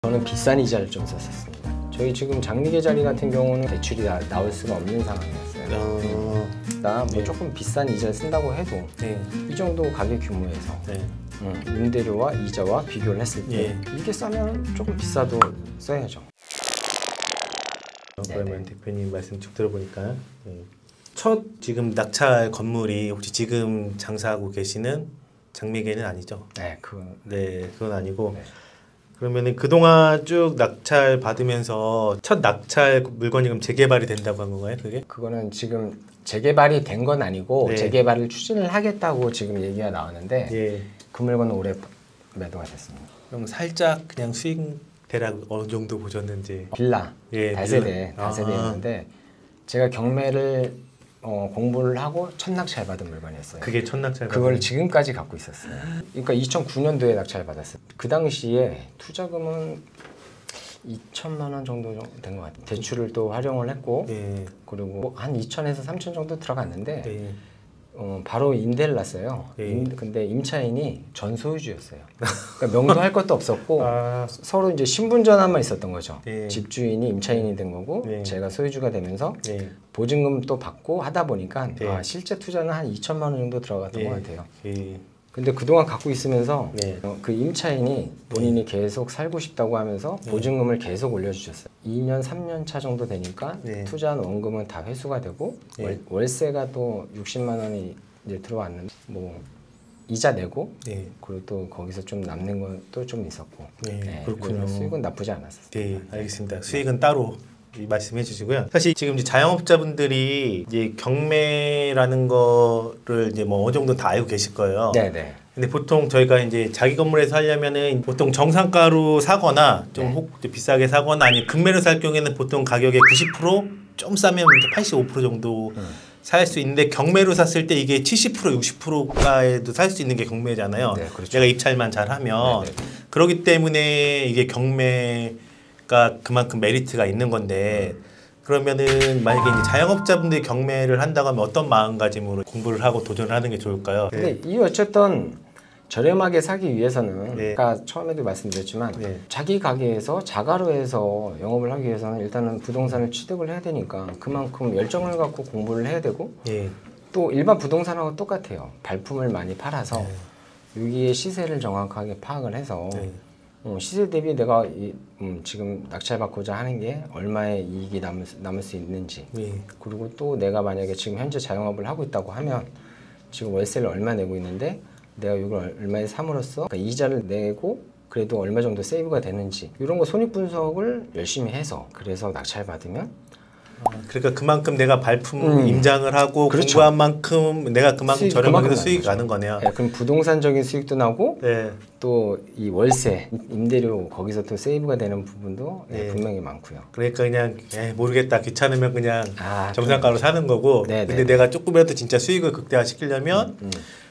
저는 비싼 이자를 좀 썼었습니다. 저희 지금 장미계 자리 같은 경우는 대출이 나올 수가 없는 상황이었어요. 나 뭐 조금 비싼 이자를 쓴다고 해도 이 정도 가격 규모에서 임대료와 이자와 비교를 했을 때 이게 싸면 조금 비싸도 써야죠. 그러면 대표님 말씀 쭉 들어보니까 첫 지금 낙찰 건물이 혹시 지금 장사하고 계시는 장미계는 아니죠? 네, 그건 그건 아니고. 그러면은 그동안 쭉 낙찰 받으면서 첫 낙찰 물건이 그럼 재개발이 된다고 한 건가요, 그게? 그거는 지금 재개발이 된 건 아니고 재개발을 추진을 하겠다고 지금 얘기가 나왔는데 그 물건은 올해 매도가 됐습니다. 그럼 살짝 그냥 수익 대략 어느 정도 보셨는지? 빌라, 다세대였는데 제가 경매를 공부를 하고 첫 낙찰 받은 물건이었어요. 그게 첫 낙찰 그걸 지금까지 갖고 있었어요. 그러니까 2009년도에 낙찰 받았어요. 그 당시에 투자금은 2천만 원 정도 된 것 같아요. 대출을 또 활용을 했고 그리고 한 2천에서 3천 정도 들어갔는데 바로 임대를 났어요. 근데 임차인이 전 소유주였어요. 그러니까 명도 할 것도 없었고 서로 이제 신분 전환만 있었던 거죠. 집주인이 임차인이 된 거고 제가 소유주가 되면서 보증금 또 받고 하다 보니까 실제 투자는 한 2천만 원 정도 들어갔던 것 같아요. 근데 그동안 갖고 있으면서 그 임차인이 본인이 계속 살고 싶다고 하면서 보증금을 계속 올려주셨어요. 2년, 3년 차 정도 되니까 투자한 원금은 다 회수가 되고 월세가 또 60만 원이 이제 들어왔는데 뭐 이자 내고 그리고 또 거기서 좀 남는 것도 좀 있었고 그렇군요. 수익은 나쁘지 않았어요. 네, 알겠습니다. 수익은 따로 말씀해 주시고요. 사실 지금 이제 자영업자분들이 이제 경매라는 거를 이제 뭐 어느 정도 다 알고 계실 거예요. 네네. 근데 보통 저희가 이제 자기 건물에서 하려면은 보통 정상가로 사거나 좀 비싸게 사거나 아니면 금매로 살 경우에는 보통 가격의 90%좀 싸면 이제 85% 정도 살 수 있는데 경매로 샀을 때 이게 70% 60%가에도 살 수 있는 게 경매잖아요. 네, 그렇죠. 내가 입찰만 잘하면 그렇기 때문에 이게 경매가 그만큼 메리트가 있는 건데 그러면은 만약에 이제 자영업자분들이 경매를 한다고 하면 어떤 마음가짐으로 공부를 하고 도전을 하는 게 좋을까요? 근데 이 어쨌든 저렴하게 사기 위해서는 아까 처음에도 말씀드렸지만 자기 가게에서 자가로 해서 영업을 하기 위해서는 일단은 부동산을 취득을 해야 되니까 그만큼 열정을 갖고 공부를 해야 되고 또 일반 부동산하고 똑같아요. 발품을 많이 팔아서 여기에 시세를 정확하게 파악을 해서 시세 대비 내가 지금 낙찰받고자 하는 게 얼마의 이익이 남을 수 있는지 그리고 또 내가 만약에 지금 현재 자영업을 하고 있다고 하면 지금 월세를 얼마 내고 있는데 내가 이걸 얼마에 삼으로써 그러니까 이자를 내고 그래도 얼마 정도 세이브가 되는지 이런 거 손익분석을 열심히 해서 그래서 낙찰 받으면 그러니까 그만큼 내가 발품 임장을 하고 공부한 만큼 내가 그만큼 저렴하게 수익이 가는 거네요. 그럼 부동산적인 수익도 나고 또 이 월세, 임대료 거기서 또 세이브가 되는 부분도 분명히 많고요. 그러니까 그냥 모르겠다 귀찮으면 그냥 정상가로 사는 거고 근데 내가 조금이라도 진짜 수익을 극대화시키려면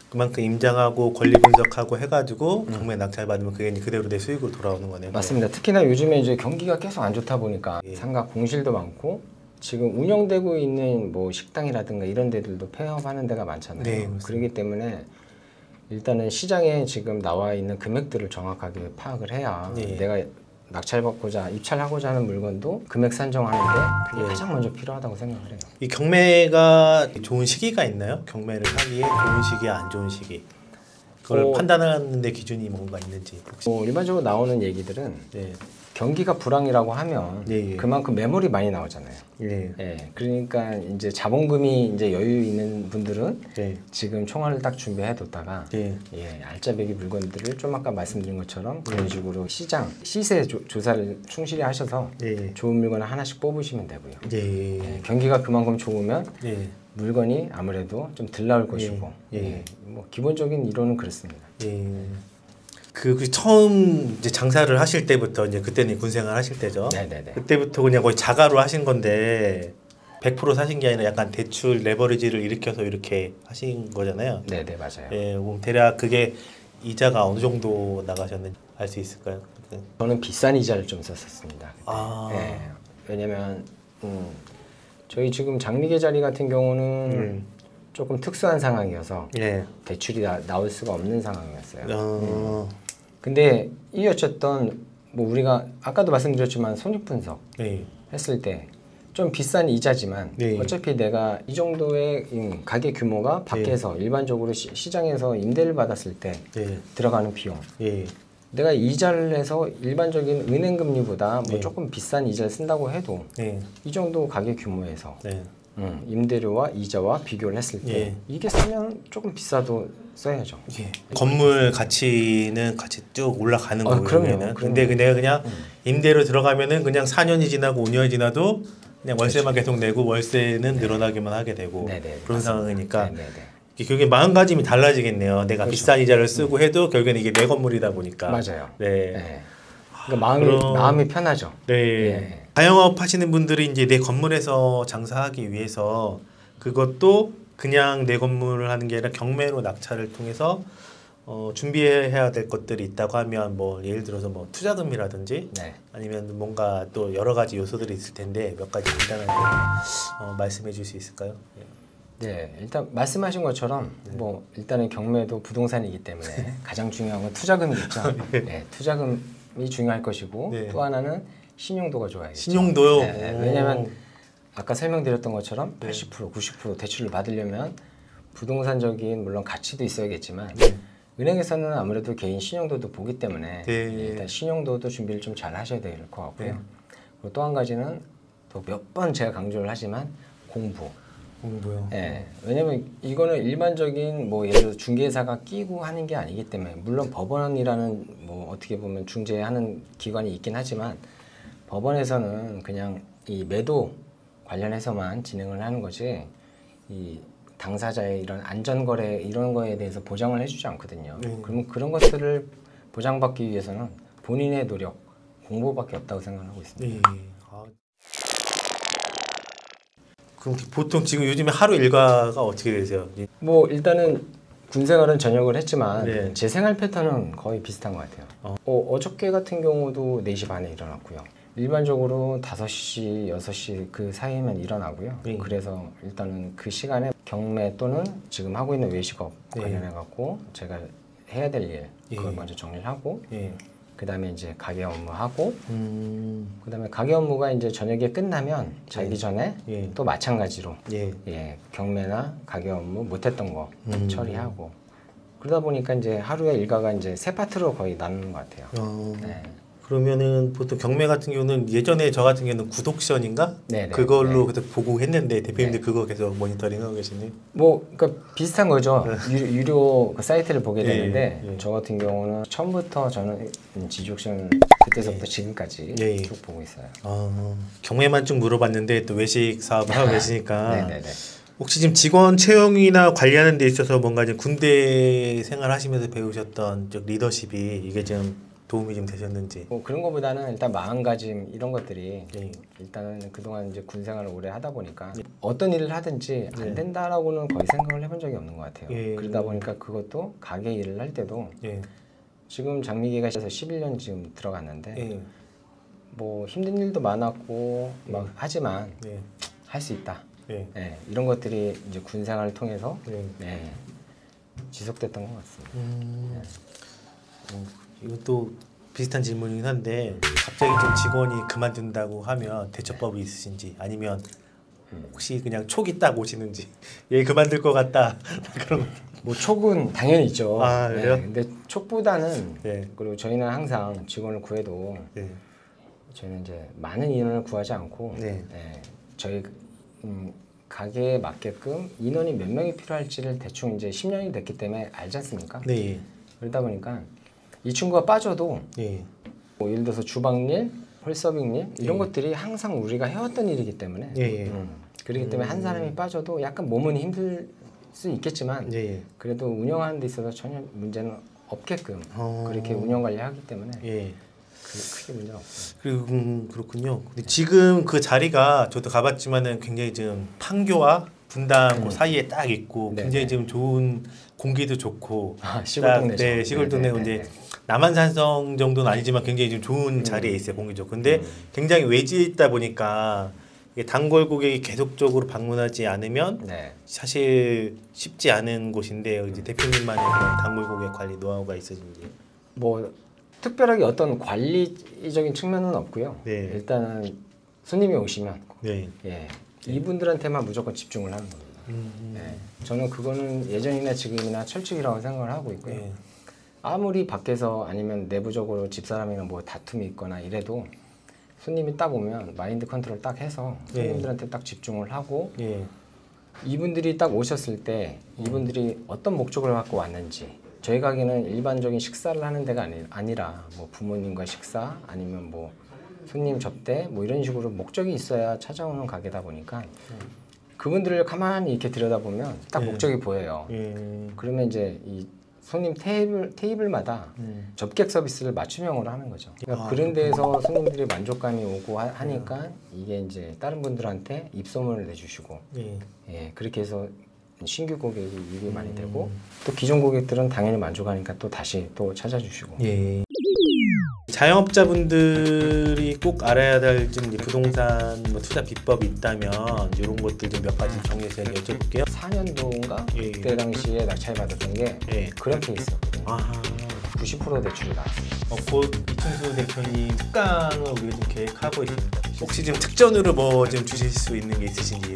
그만큼 임장하고 권리 분석하고 해가지고 경매 낙찰 받으면 그게 그대로 내 수익으로 돌아오는 거네요. 맞습니다. 특히나 요즘에 이제 경기가 계속 안 좋다 보니까 상가 공실도 많고 지금 운영되고 있는 뭐 식당이라든가 이런 데들도 폐업하는 데가 많잖아요. 그렇기 때문에 일단은 시장에 지금 나와 있는 금액들을 정확하게 파악을 해야 내가 낙찰받고자 입찰하고자 하는 물건도 금액 산정하는데 그게 가장 먼저 필요하다고 생각을 해요. 이 경매가 좋은 시기가 있나요? 경매를 하기에 좋은 시기야 안 좋은 시기 그걸 판단하는 데 기준이 뭔가 있는지 혹시? 일반적으로 나오는 얘기들은 경기가 불황이라고 하면 그만큼 매물이 많이 나오잖아요. 그러니까 이제 자본금이 이제 여유 있는 분들은 지금 총알을 딱 준비해 뒀다가 알짜배기 물건들을 좀 아까 말씀드린 것처럼 그런 식으로 시장 시세 조사를 충실히 하셔서 좋은 물건을 하나씩 뽑으시면 되고요. 경기가 그만큼 좋으면 물건이 아무래도 좀 덜 나올 것이고 뭐 기본적인 이론은 그렇습니다. 그 처음 이제 장사를 하실 때부터 이제 그때는 군생활 하실 때죠. 그때부터 그냥 거의 자가로 하신 건데 100% 사신 게 아니라 약간 대출 레버리지를 일으켜서 이렇게 하신 거잖아요. 맞아요. 그럼 대략 그게 이자가 어느 정도 나가셨는지 알 수 있을까요? 저는 비싼 이자를 좀 썼었습니다. 왜냐면 저희 지금 장미계 자리 같은 경우는 조금 특수한 상황이어서 대출이 나올 수가 없는 상황이었어요. 근데 이 어쨌든 뭐 우리가 아까도 말씀드렸지만 손익 분석 네. 했을 때 좀 비싼 이자지만 네. 어차피 내가 이 정도의 가게 규모가 밖에서 일반적으로 시장에서 임대를 받았을 때 네. 들어가는 비용 예. 내가 이자를 내서 일반적인 은행 금리보다 뭐 네. 조금 비싼 이자를 쓴다고 해도 네. 이 정도 가게 규모에서 네. 임대료와 이자와 비교를 했을 때 예. 이게 싸면 조금 비싸도 써야죠. 예. 건물 가치는 같이 쭉 올라가는 거예요. 그럼요. 근데 내가 그냥 임대로 들어가면은 그냥 4년이 지나고 5년이 지나도 그냥 월세만 계속 내고 월세는 늘어나기만 하게 되고 네네, 그런 맞습니다. 상황이니까 네네네. 결국에 마음가짐이 달라지겠네요. 내가 그렇죠. 비싼 이자를 쓰고 해도 결국에는 이게 내 건물이다 보니까. 맞아요. 네. 네. 그러니까 마음이 편하죠. 네. 예. 자영업 하시는 분들이 이제 내 건물에서 장사하기 위해서 그것도 그냥 내 건물을 하는 게 아니라 경매로 낙찰을 통해서 준비해야 될 것들이 있다고 하면 뭐 예를 들어서 뭐 투자금이라든지 네. 아니면 뭔가 또 여러 가지 요소들이 있을 텐데 몇 가지 간단하게 말씀해 줄 수 있을까요? 네, 일단 말씀하신 것처럼 뭐 일단은 경매도 부동산이기 때문에 가장 중요한 건 투자금이겠죠. 네, 투자금이 중요할 것이고 네. 또 하나는 신용도가 좋아야겠죠. 신용도요? 네, 왜냐하면 아까 설명드렸던 것처럼 80%, 90% 대출을 받으려면 부동산적인 물론 가치도 있어야겠지만 은행에서는 아무래도 개인 신용도도 보기 때문에 일단 신용도도 준비를 좀 잘 하셔야 될 것 같고요. 그리고 또 한 가지는 또 몇 번 제가 강조를 하지만 공부요. 예, 왜냐면 이거는 일반적인 뭐 예를 들어 중개사가 끼고 하는 게 아니기 때문에 물론 법원이라는 뭐 어떻게 보면 중재하는 기관이 있긴 하지만 법원에서는 그냥 이 매도 관련해서만 진행을 하는 거지 이 당사자의 이런 안전거래 이런 거에 대해서 보장을 해주지 않거든요. 그러면 그런 것들을 보장받기 위해서는 본인의 노력, 공부밖에 없다고 생각하고 있습니다. 네. 그럼 보통 지금 요즘에 하루 일과가 어떻게 되세요? 뭐 일단은 군 생활은 전역을 했지만 네. 제 생활 패턴은 거의 비슷한 것 같아요. 어저께 같은 경우도 4시 반에 일어났고요. 일반적으로 5시, 6시 그 사이면 일어나고요. 그래서 일단은 그 시간에 경매 또는 지금 하고 있는 외식업 관련해 갖고 제가 해야 될 일 그걸 먼저 정리를 하고 그 다음에 이제 가게 업무하고 그 다음에 가게 업무가 이제 저녁에 끝나면 자기 전에 또 마찬가지로 경매나 가게 업무 못했던 거 처리하고 그러다 보니까 이제 하루의 일과가 이제 3파트로 거의 나누는 것 같아요. 네. 그러면은 보통 경매 같은 경우는 예전에 저 같은 경우는 구독션인가? 네네. 그걸로 계속 보고 했는데 대표님들 그거 계속 모니터링하고 계시네요. 뭐 그러니까 비슷한 거죠. 유료 그 사이트를 보게 되는데 저 같은 경우는 처음부터 저는 지족션 그때서부터 지금까지 쭉 보고 있어요. 경매만 쭉 물어봤는데 또 외식 사업을 하고 계시니까 네네네. 혹시 지금 직원 채용이나 관리하는 데 있어서 뭔가 이제 군대 생활하시면서 배우셨던 리더십이 이게 좀 도움이 좀 되셨는지. 뭐 그런 거보다는 일단 마음가짐 이런 것들이 일단은 그동안 이제 군 생활을 오래 하다 보니까 어떤 일을 하든지 안 된다라고는 거의 생각을 해본 적이 없는 것 같아요. 그러다 보니까 그것도 가게 일을 할 때도 지금 장미기가 시작해서 11년 지금 들어갔는데 뭐 힘든 일도 많았고 막 하지만 할 수 있다. 이런 것들이 이제 군 생활을 통해서 지속됐던 것 같습니다. 이것도 비슷한 질문이긴 한데 갑자기 좀 직원이 그만둔다고 하면 대처법이 있으신지 아니면 혹시 그냥 촉이 딱 오시는지 얘 그만둘 것 같다 그런 거. 뭐 촉은 당연히 있죠. 그래요? 근데 촉보다는 그리고 저희는 항상 직원을 구해도 저희는 이제 많은 인원을 구하지 않고 저희 가게에 맞게끔 인원이 몇 명이 필요할지를 대충 이제 10년이 됐기 때문에 알지 않습니까? 그러다 보니까 이 친구가 빠져도 뭐 예를 들어서 주방일, 홀서빙일 이런 것들이 항상 우리가 해왔던 일이기 때문에 그렇기 때문에 한 사람이 빠져도 약간 몸은 힘들 수 있겠지만 그래도 운영하는 데 있어서 전혀 문제는 없게끔 그렇게 운영 관리하기 때문에 크게 문제는 없어요. 그리고 그렇군요. 근데 지금 그 자리가 저도 가봤지만은 굉장히 좀 판교와 분당 사이에 딱 있고 굉장히 좀 좋은 공기도 좋고 시골 동네죠. 시골 동네고 이제 남한산성 정도는 아니지만 굉장히 좀 좋은 자리에 있어요. 공기 좋고. 근데 굉장히 외지에 있다 보니까 단골 고객이 계속적으로 방문하지 않으면 사실 쉽지 않은 곳인데 이제 대표님만의 그런 단골 고객 관리 노하우가 있으신지. 뭐 특별하게 어떤 관리적인 측면은 없고요. 네. 일단은 손님이 오시면 네. 예, 이분들한테만 무조건 집중을 하는 겁니다. 예, 저는 그거는 예전이나 지금이나 철칙이라고 생각을 하고 있고요. 네. 아무리 밖에서 아니면 내부적으로 집사람이랑 뭐 다툼이 있거나 이래도 손님이 딱 오면 마인드 컨트롤 딱 해서 손님들한테 딱 집중을 하고 예. 이분들이 딱 오셨을 때 이분들이 어떤 목적을 갖고 왔는지 저희 가게는 일반적인 식사를 하는 데가 아니라 뭐 부모님과 식사 아니면 뭐 손님 접대 뭐 이런 식으로 목적이 있어야 찾아오는 가게다 보니까 그분들을 가만히 이렇게 들여다보면 딱 목적이 보여요. 그러면 이제 이 손님 테이블마다 접객 서비스를 맞춤형으로 하는 거죠. 그러니까 그런 데에서 손님들이 만족감이 오고 하니까 이게 이제 다른 분들한테 입소문을 내주시고 예, 그렇게 해서 신규 고객이 유입이 많이 되고 또 기존 고객들은 당연히 만족하니까 또 다시 또 찾아주시고. 예. 자영업자분들이 꼭 알아야 될 좀 부동산 뭐 투자 비법이 있다면 이런 것들 좀 몇 가지 정리해서 여쭤볼게요. 4년도인가 예. 그때 당시에 낙찰 받았던 게 예. 그런 케이스였거든요. 아, 90% 대출이 나왔어요. 곧 이충수 대표님 특강을 우리가 좀 계획하고 있습니다. 혹시 좀 특전으로 뭐 좀 주실 수 있는 게 있으신지